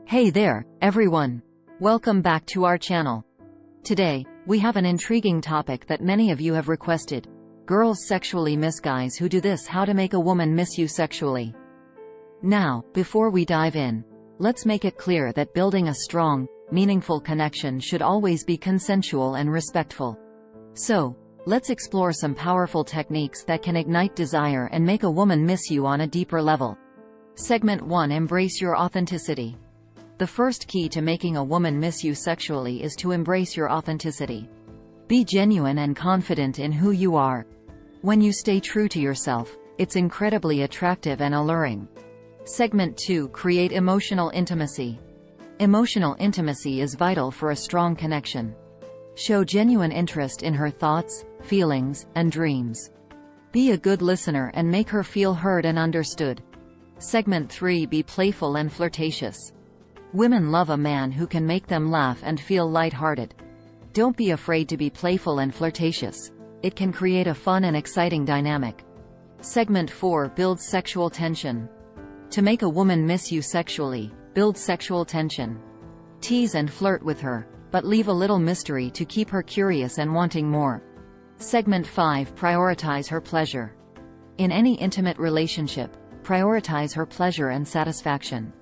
Hey there, everyone. Welcome back to our channel. Today, we have an intriguing topic that many of you have requested. Girls sexually miss guys who do this. How to make a woman miss you sexually. Now, before we dive in, let's make it clear that building a strong, meaningful connection should always be consensual and respectful. So, let's explore some powerful techniques that can ignite desire and make a woman miss you on a deeper level. Segment 1. Embrace your authenticity. The first key to making a woman miss you sexually is to embrace your authenticity. Be genuine and confident in who you are. When you stay true to yourself, it's incredibly attractive and alluring. Segment 2. Create emotional intimacy. Emotional intimacy is vital for a strong connection. Show genuine interest in her thoughts, feelings, and dreams. Be a good listener and make her feel heard and understood. Segment 3. Be playful and flirtatious. Women love a man who can make them laugh and feel light-hearted. Don't be afraid to be playful and flirtatious. It can create a fun and exciting dynamic. Segment 4. Build sexual tension. To make a woman miss you sexually, build sexual tension. Tease and flirt with her, but leave a little mystery to keep her curious and wanting more. Segment 5. Prioritize her pleasure. In any intimate relationship, prioritize her pleasure and satisfaction.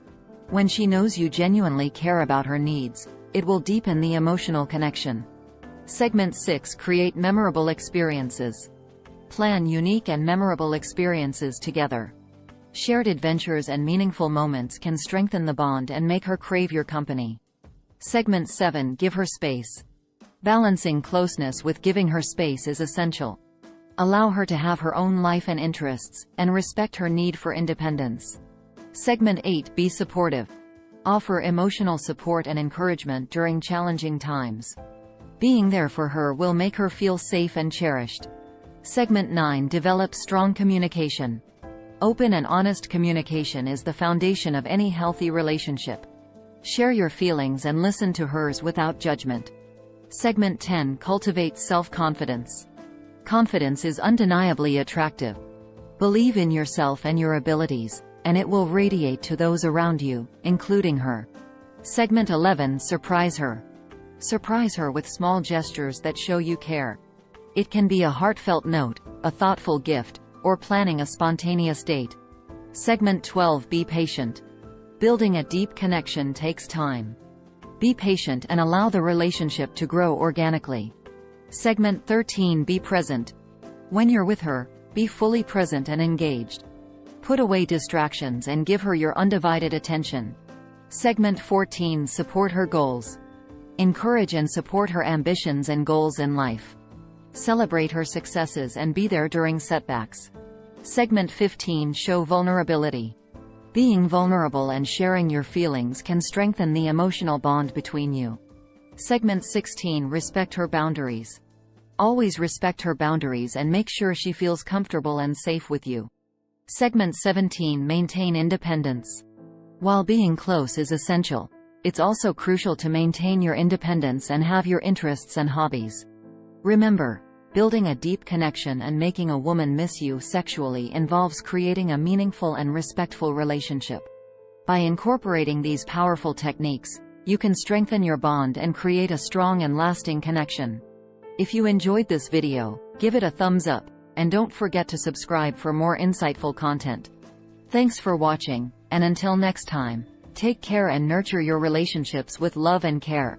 When she knows you genuinely care about her needs, it will deepen the emotional connection. Segment 6. Create memorable experiences. Plan unique and memorable experiences together. Shared adventures and meaningful moments can strengthen the bond and make her crave your company. Segment 7. Give her space. Balancing closeness with giving her space is essential. Allow her to have her own life and interests, and respect her need for independence. Segment 8. Be supportive. Offer emotional support and encouragement during challenging times. Being there for her will make her feel safe and cherished. Segment 9. Develop strong communication. Open and honest communication is the foundation of any healthy relationship. Share your feelings and listen to hers without judgment. Segment 10. Cultivate self-confidence. Confidence is undeniably attractive. Believe in yourself and your abilities, and it will radiate to those around you, including her. Segment 11. Surprise her. Surprise her with small gestures that show you care. It can be a heartfelt note, a thoughtful gift, or planning a spontaneous date. Segment 12. Be patient. Building a deep connection takes time. Be patient and allow the relationship to grow organically. Segment 13. Be present. When you're with her, be fully present and engaged. Put away distractions and give her your undivided attention. Segment 14. Support her goals. Encourage and support her ambitions and goals in life. Celebrate her successes and be there during setbacks. Segment 15. Show vulnerability. Being vulnerable and sharing your feelings can strengthen the emotional bond between you. Segment 16. Respect her boundaries. Always respect her boundaries and make sure she feels comfortable and safe with you. Segment 17. Maintain independence. While being close is essential, it's also crucial to maintain your independence and have your interests and hobbies. Remember, building a deep connection and making a woman miss you sexually involves creating a meaningful and respectful relationship. By incorporating these powerful techniques, you can strengthen your bond and create a strong and lasting connection. If you enjoyed this video, give it a thumbs up, and don't forget to subscribe for more insightful content. Thanks for watching, and until next time, take care and nurture your relationships with love and care.